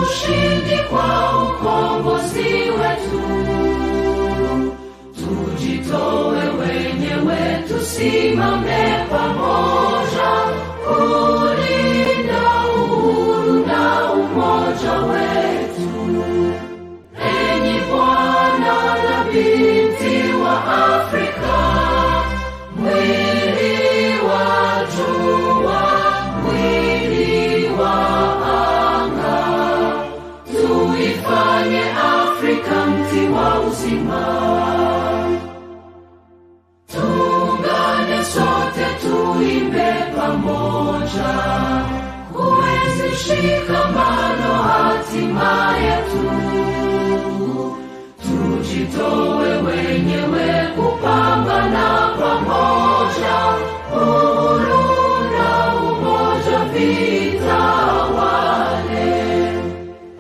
ushindi kwa ukombozi wetu. Tujitoe wenyewe, tusimame pamoja kulinda uhuru na umoja wetu. Enyi Bwana na binti wa Afrika, mwili wa jua, mwili wa anga, tuifanye Afrika mti wa uzima. Tuungane sote, tuimbe pamoja, kuenzi shikamano hatima yetu. Tujitoe wenyewe kupambana pamoja, uhuru na umoja vitawale.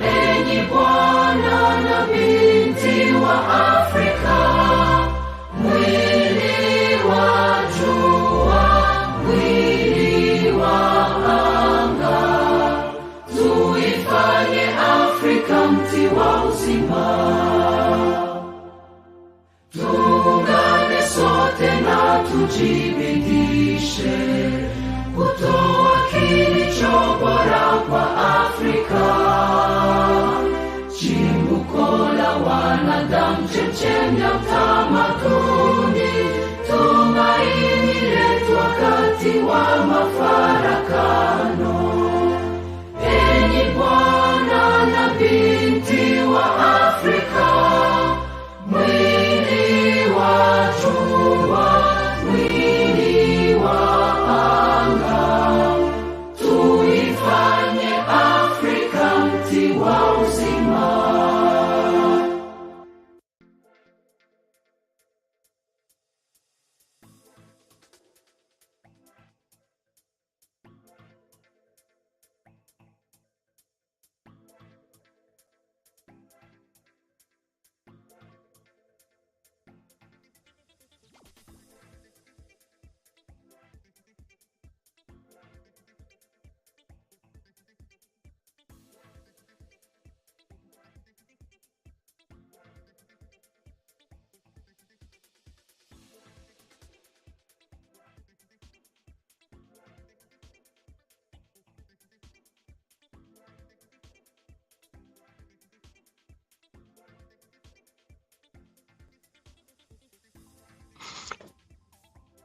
Enyi Bwana na binti wa Afrika, mwili wa jua, mwili wa anga, tuifanye Afrika mti wa uzima. Tuungane sote na tujibidishe kutoa kilicho bora kwa Afrika, chimbuko la wanadamu, chemchemi ya utamaduni, tumaini letu wakati wa mafarakano. Enyi Bwana na binti wa Afrika, mwili wa jua, mwili wa anga, tuifanye Afrika mti wa uzima.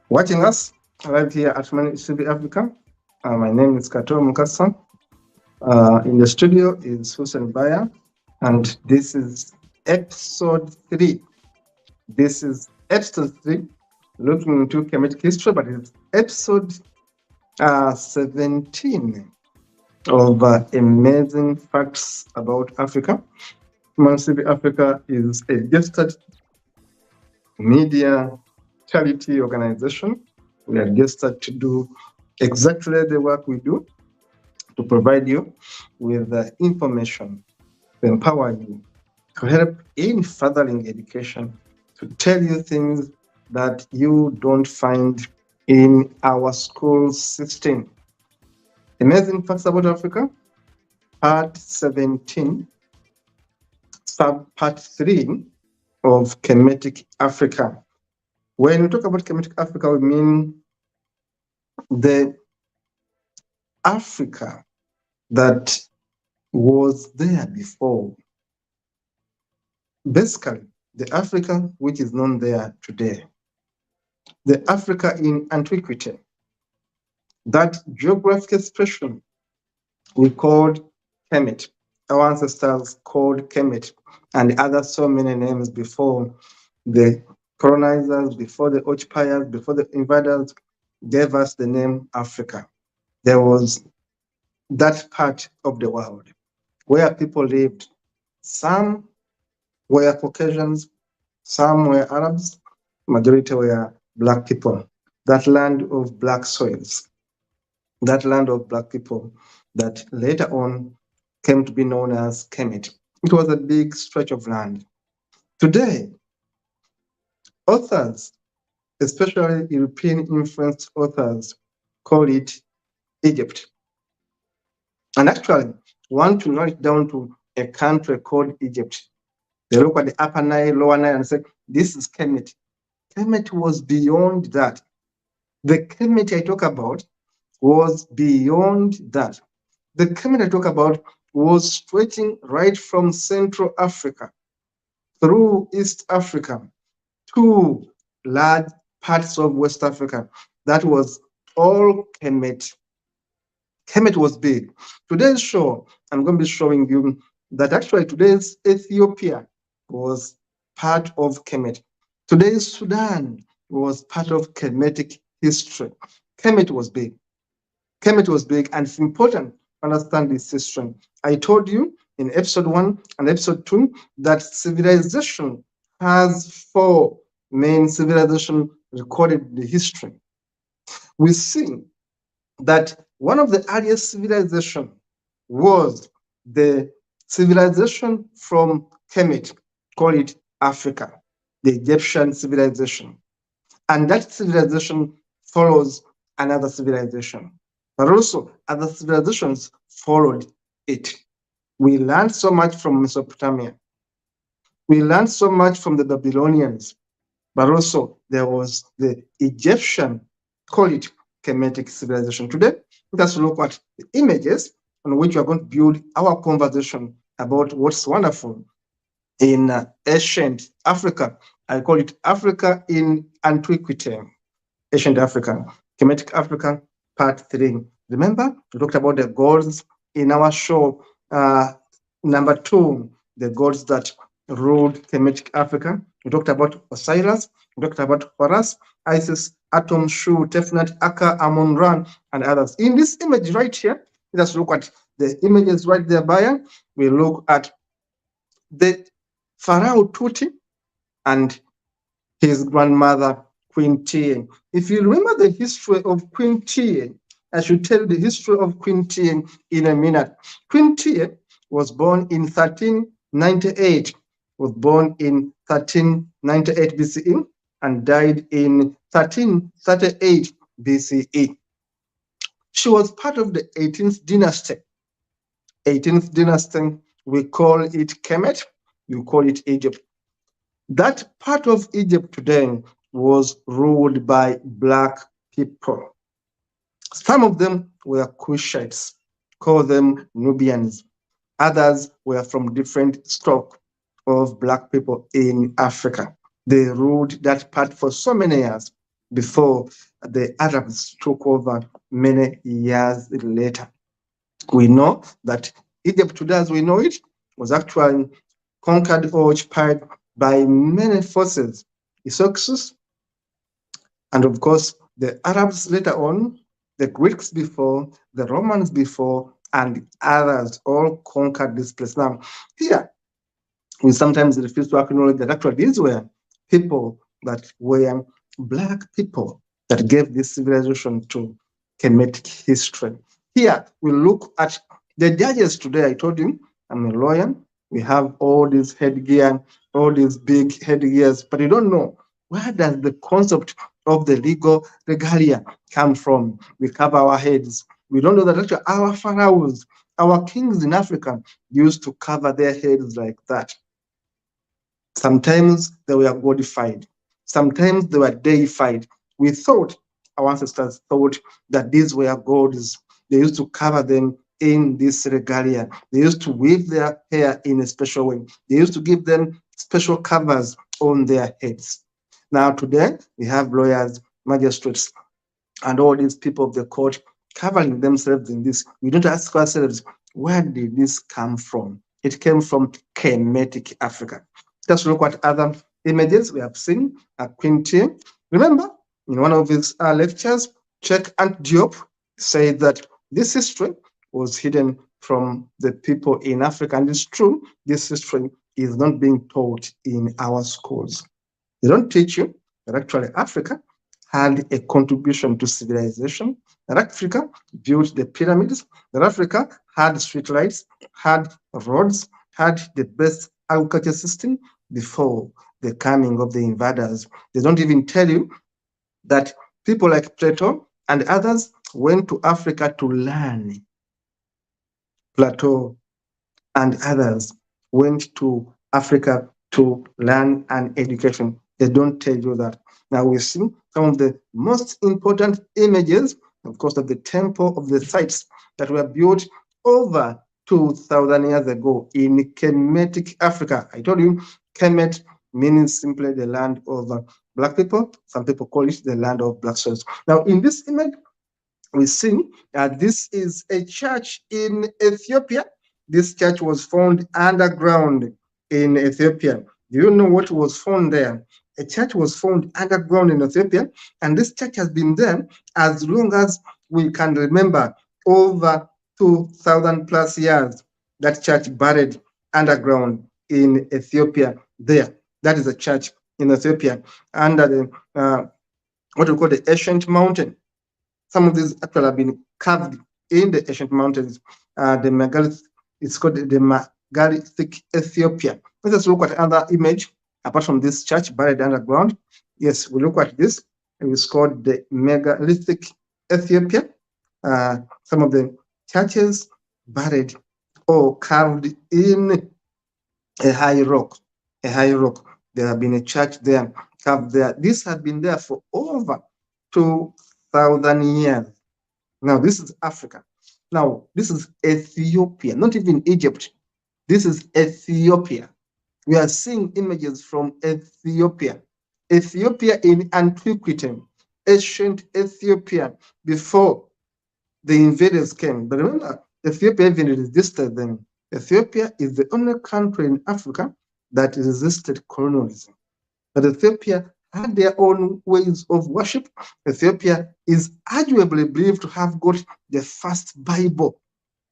Watching us right here at Xvii Africa. My name is Kato Mukasa. In the studio is Hussein Baya, and this is episode 3. This is episode 3, looking into Kemetic history, but it's episode 17 of amazing facts about Africa. Xvii Africa is a registered media charity organization. We are registered to do exactly the work we do, to provide you with information, to empower you, to help in furthering education, to tell you things that you don't find in our school system. Amazing facts about Africa, part 17, part 3 of Kemetic Africa. When we talk about Kemetic Africa, we mean the Africa that was there before. Basically, the Africa which is known there today. The Africa in antiquity. That geographic expression we called Kemet. Our ancestors called Kemet, and other so many names before the colonizers, before the occupiers, before the invaders gave us the name Africa. There was that part of the world where people lived. Some were Caucasians, some were Arabs, majority were black people. That land of black soils, that land of black people that later on came to be known as Kemet. It was a big stretch of land. Today, authors, especially European-influenced authors, call it Egypt. And actually, want to narrow it down to a country called Egypt. They look at the Upper Nile, Lower Nile, and say, this is Kemet. Kemet was beyond that. The Kemet I talk about was beyond that. The Kemet I talk about was stretching right from Central Africa through East Africa to large parts of West Africa. That was all Kemet. Kemet was big. Today's show, I'm going to be showing you that actually today's Ethiopia was part of Kemet. Today's Sudan was part of Kemetic history. Kemet was big. Kemet was big, and it's important to understand this history. I told you in episode 1 and episode 2 that civilization has 4 main civilizations recorded in the history. We see that one of the earliest civilization was the civilization from Kemet, call it Africa, the Egyptian civilization. And that civilization follows another civilization. But also other civilizations followed it. We learned so much from Mesopotamia. We learned so much from the Babylonians, but also there was the Egyptian, call it Kemetic civilization. Today, let us look at the images on which we are going to build our conversation about what's wonderful in ancient Africa. I call it Africa in Antiquity, ancient Africa, Kemetic Africa, part 3. Remember, we talked about the gods in our show number 2, the gods that ruled Kemetic Africa. We talked about Osiris, we talked about Horus, Isis, Atum, Shu, Tefnut, Akka, Amon-Ra, and others. In this image right here, let us look at the images right there by. We look at the Pharaoh Tuti and his grandmother, Queen Tiye. If you remember the history of Queen Tiye, I should tell you the history of Queen Tiye in a minute. Queen Tiye was born in 1398, was born in 1398 BCE and died in 1338 BCE. She was part of the 18th dynasty. 18th dynasty, we call it Kemet, you call it Egypt. That part of Egypt today was ruled by black people. Some of them were Cushites, call them Nubians. Others were from different stock of black people in Africa. They ruled that part for so many years before the Arabs took over many years later. We know that Egypt today, as we know it, was actually conquered or occupied by many forces, Hyksos, and of course the Arabs later on, the Greeks before, the Romans before, and others all conquered this place. Now, here, we sometimes refuse to acknowledge that actually these were people that were black people that gave this civilization to Kemetic history. Here, we look at the judges today. I told you, I'm a lawyer. We have all these headgear, all these big headgears, but you don't know where does the concept of the legal regalia come from. We cover our heads. We don't know that actually our pharaohs, our kings in Africa used to cover their heads like that. Sometimes they were godified. Sometimes they were deified. We thought, our ancestors thought that these were gods. They used to cover them in this regalia. They used to weave their hair in a special way. They used to give them special covers on their heads. Now today, we have lawyers, magistrates, and all these people of the court covering themselves in this. We don't ask ourselves, where did this come from? It came from Kemetic Africa. Just look at other images we have seen at Queen Tiye. Remember, in one of his lectures, Cheikh Anta Diop said that this history was hidden from the people in Africa. And it's true, this history is not being taught in our schools. They don't teach you that actually Africa had a contribution to civilization, that Africa built the pyramids, that Africa had streetlights, had roads, had the best agriculture system before the coming of the invaders. They don't even tell you that people like Plato and others went to Africa to learn. Plato, and others went to Africa to learn an education. They don't tell you that. Now we see some of the most important images, of course, of the temple of the sites that were built over 2,000 years ago in Kemetic Africa. I told you, Kemet means simply the land of black people. Some people call it the land of black souls. Now, in this image, we see that this is a church in Ethiopia. This church was found underground in Ethiopia. Do you know what was found there? A church was found underground in Ethiopia, and this church has been there as long as we can remember, over 2,000 plus years. That church buried underground in Ethiopia there. That is a church in Ethiopia under the what we call the ancient mountain. Some of these actually have been carved in the ancient mountains. The megalithic, it's called the megalithic Ethiopia. Let us look at another image apart from this church buried underground. Yes, we look at this. It's called the megalithic Ethiopia. Some of the churches buried or carved in a high rock. A high rock. There have been a church there, carved there. This has been there for over 2,000 years. Now, this is Africa. Now, this is Ethiopia, not even Egypt. This is Ethiopia. We are seeing images from Ethiopia. Ethiopia in antiquity, ancient Ethiopia, before the invaders came. But remember, Ethiopia even resisted them. Ethiopia is the only country in Africa that resisted colonialism. But Ethiopia had their own ways of worship. Ethiopia is arguably believed to have got the first Bible.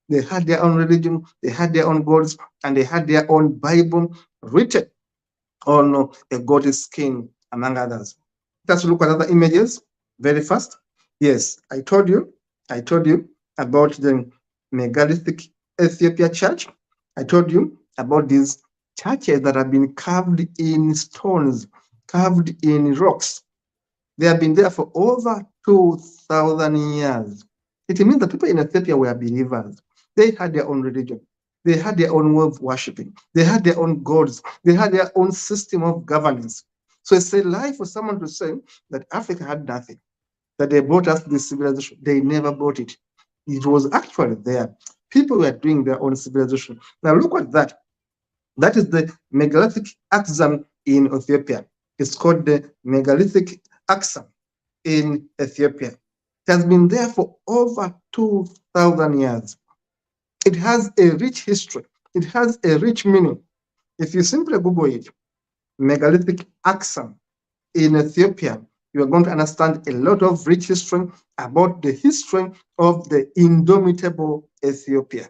They had their own religion, they had their own gods, and they had their own Bible written on a goddess skin, among others. Let's look at other images very fast. Yes, I told you about the megalithic Ethiopia church. I told you about these churches that have been carved in stones, carved in rocks. They have been there for over 2,000 years. It means that people in Ethiopia were believers. They had their own religion. They had their own way of worshiping. They had their own gods. They had their own system of governance. So it's a lie for someone to say that Africa had nothing, that they brought us this civilization. They never brought it. It was actually there. People were doing their own civilization. Now look at that. That is the megalithic Axum in Ethiopia. It's called the megalithic Axum in Ethiopia. It has been there for over 2,000 years. It has a rich history. It has a rich meaning. If you simply Google it, megalithic Axum in Ethiopia, you are going to understand a lot of rich history about the history of the indomitable Ethiopia.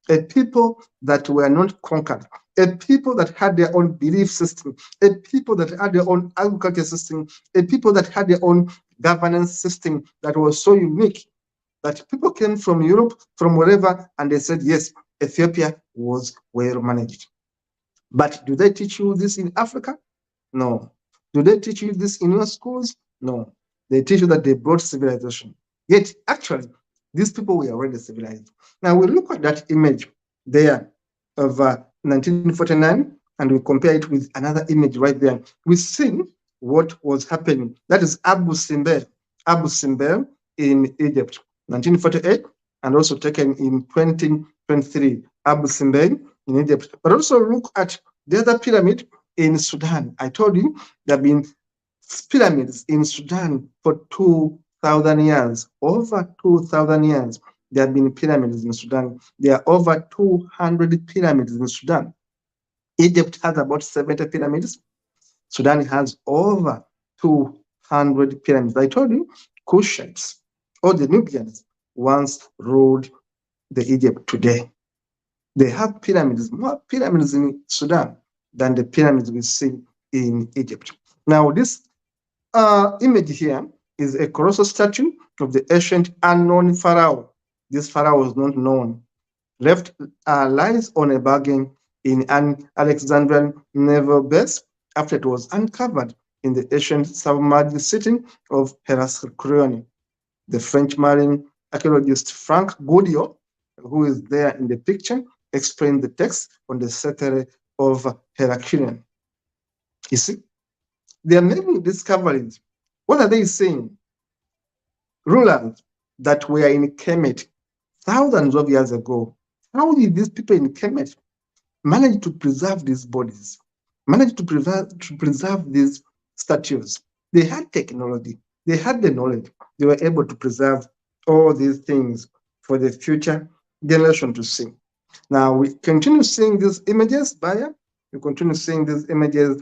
A people that were not conquered, a people that had their own belief system, a people that had their own agriculture system, a people that had their own governance system that was so unique that people came from Europe, from wherever, and they said, yes, Ethiopia was well managed. But do they teach you this in Africa? No. Do they teach you this in your schools? No. They teach you that they brought civilization. Yet, actually, these people were already civilized. Now, we look at that image there of 1949, and we compare it with another image right there. We see what was happening. That is Abu Simbel in Egypt, 1948, and also taken in 2023, Abu Simbel in Egypt. But also look at the other pyramid in Sudan. I told you there have been pyramids in Sudan for 2,000 years, over 2,000 years. There have been pyramids in Sudan. There are over 200 pyramids in Sudan. Egypt has about 70 pyramids. Sudan has over 200 pyramids. I told you, Kushites or the Nubians once ruled the Egypt today. They have pyramids, more pyramids in Sudan than the pyramids we see in Egypt. Now, this image here is a colossal statue of the ancient unknown pharaoh. This pharaoh was not known. Lies on a bargain in an Alexandrian naval base after it was uncovered in the ancient submerged city of Heracleone. The French marine archaeologist Frank Goudiot who is there in the picture, explain the text on the satire of Heraclian. You see, they are making discoveries. What are they saying? Rulers that were in Kemet thousands of years ago. How did these people in Kemet manage to preserve these bodies, manage to preserve these statues? They had technology, they had the knowledge, they were able to preserve all these things for the future generation to see. Now we continue seeing these images, Baya. We continue seeing these images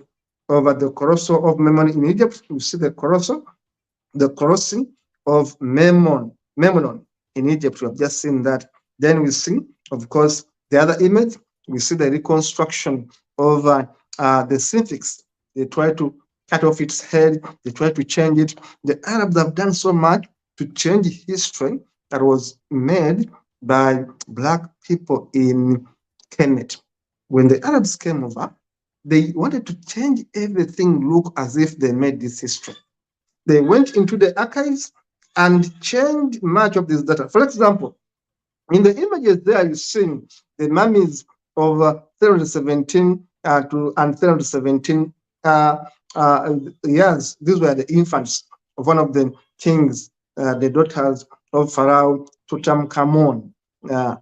over the colossal of Memnon in Egypt. We see the colossal, the crossing of Memnon in Egypt. We have just seen that. Then we see, of course, the other image. We see the reconstruction of the Sphinx. They try to cut off its head. They try to change it. The Arabs have done so much to change history that was made by black people in Kemet. When the Arabs came over, they wanted to change everything, look as if they made this history. They went into the archives and changed much of this data. For example, in the images there, you see the mummies of 317 to and 317 years. These were the infants of one of the kings, the daughters of Pharaoh Tutankhamun.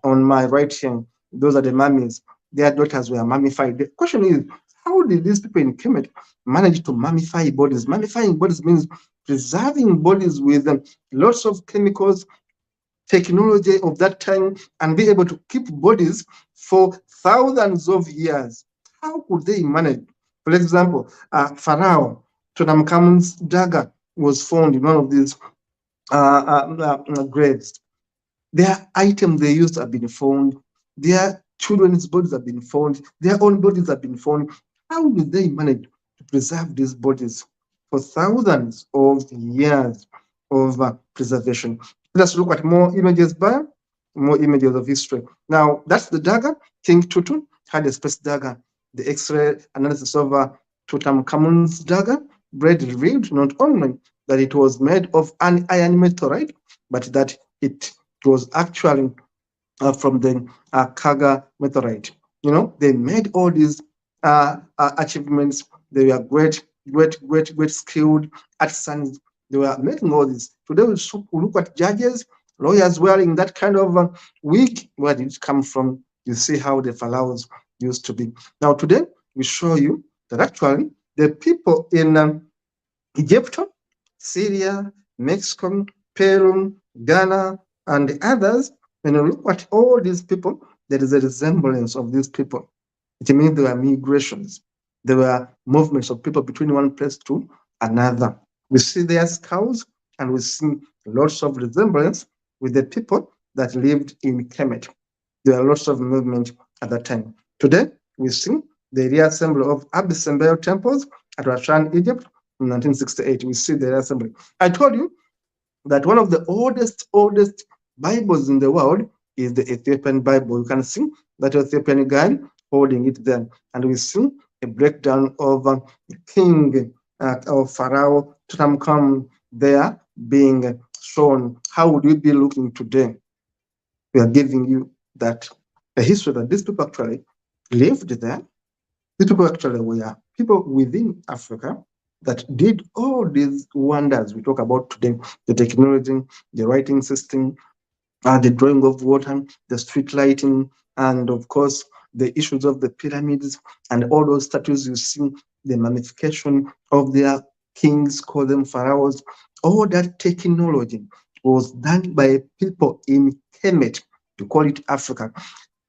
On my right hand, those are the mummies. Their daughters were mummified. The question is, how did these people in Kemet manage to mummify bodies? Mummifying bodies means preserving bodies with lots of chemicals, technology of that time, and be able to keep bodies for thousands of years. How could they manage? For example, Pharaoh Tutankhamun's dagger was found in one of these graves. Their items they used have been found. Their children's bodies have been found. Their own bodies have been found. How did they manage to preserve these bodies for thousands of years of preservation? Let's look at more images by more images of history. Now, that's the dagger. King Tutun had a space dagger. The X-ray analysis of Tutankhamun's dagger revealed not only that it was made of an iron meteorite, but that it was actually from the Kaga meteorite. You know, they made all these achievements. They were great skilled artisans. They were making all this. Today we look at judges, lawyers wearing that kind of wig. Where did it come from? You see how the pharaohs used to be. Now today we show you that actually the people in Egypt, Syria, Mexico, Peru, Ghana, and the others, when you look at all these people, there is a resemblance of these people. It means there were migrations. There were movements of people between one place to another. We see their skulls, and we see lots of resemblance with the people that lived in Kemet. There are lots of movement at that time. Today, we see the reassembly of Abyssinian temples at Rashan, Egypt, in 1968. We see the reassembly. I told you that one of the oldest Bibles in the world is the Ethiopian Bible. You can see that Ethiopian guy holding it there. And we see a breakdown of King of Pharaoh Tutankhamun there being shown. How would we be looking today? We are giving you that a history that these people actually lived there. These people actually were people within Africa that did all these wonders we talk about today, the technology, the writing system, the drawing of water, the street lighting, and of course, the issues of the pyramids and all those statues you see, the mummification of their kings, call them pharaohs. All that technology was done by people in Kemet, to call it Africa,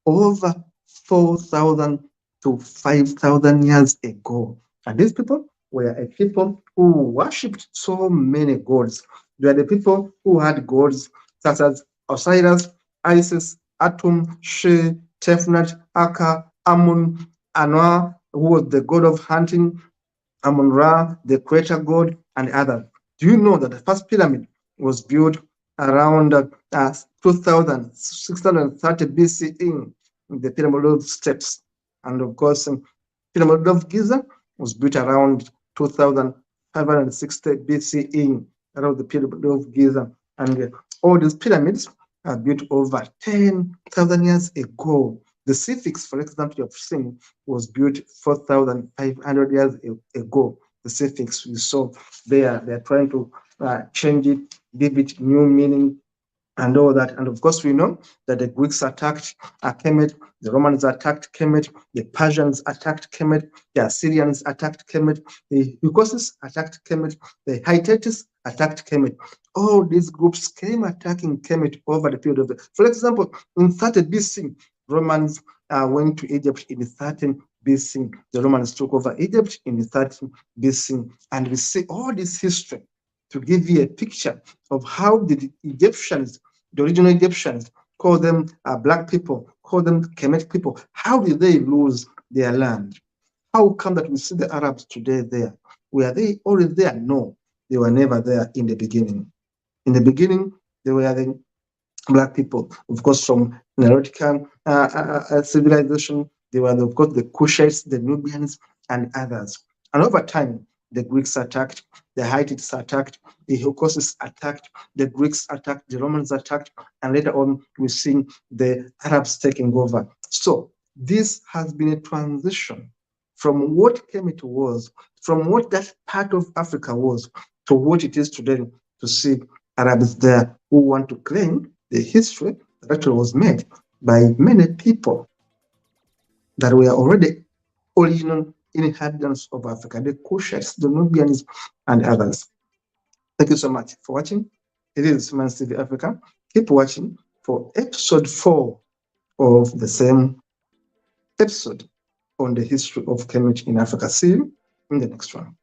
over 4,000 to 5,000 years ago. And these people were a people who worshipped so many gods. They are the people who had gods such as Osiris, Isis, Atum, She, Tefnut, Aka, Amun, Anwar, who was the god of hunting, Amun-Ra, the creator god, and others. Do you know that the first pyramid was built around 2630 BCE, the Pyramid of Steps? And of course, Pyramid of Giza was built around 2560 BCE, around the Pyramid of Giza. And all these pyramids built over 10,000 years ago. The Sphinx, for example, you have seen, was built 4,500 years ago. The Sphinx we saw there, they're trying to change it, give it new meaning, and all that. And of course, we know that the Greeks attacked Kemet, the Romans attacked Kemet, the Persians attacked Kemet, the Assyrians attacked Kemet, the Hyksos attacked Kemet, the Hittites attacked Kemet. All these groups came attacking Kemet over the period of for example, in 30 BC, Romans went to Egypt in 13 BC. The Romans took over Egypt in 13 BC. And we see all this history to give you a picture of how the Egyptians, the original Egyptians, call them black people, call them Kemetic people. How did they lose their land? How come that we see the Arabs today there? Were they already there? No, they were never there in the beginning. In the beginning, they were the black people, of course, from Nilotic civilization. They were, of course, the Kushites, the Nubians, and others. And over time, the Greeks attacked, the Hittites attacked, the Hyksos attacked, the Greeks attacked, the Romans attacked, and later on, we see the Arabs taking over. So this has been a transition from what Kemet was, from what that part of Africa was, to what it is today, to see Arabs there who want to claim the history that actually was made by many people that were already original inhabitants of Africa, the Kushites, the Nubians, and others. Thank you so much for watching. It is Man's TV Africa. Keep watching for episode 4 of the same episode on the history of Kemet in Africa. See you in the next one.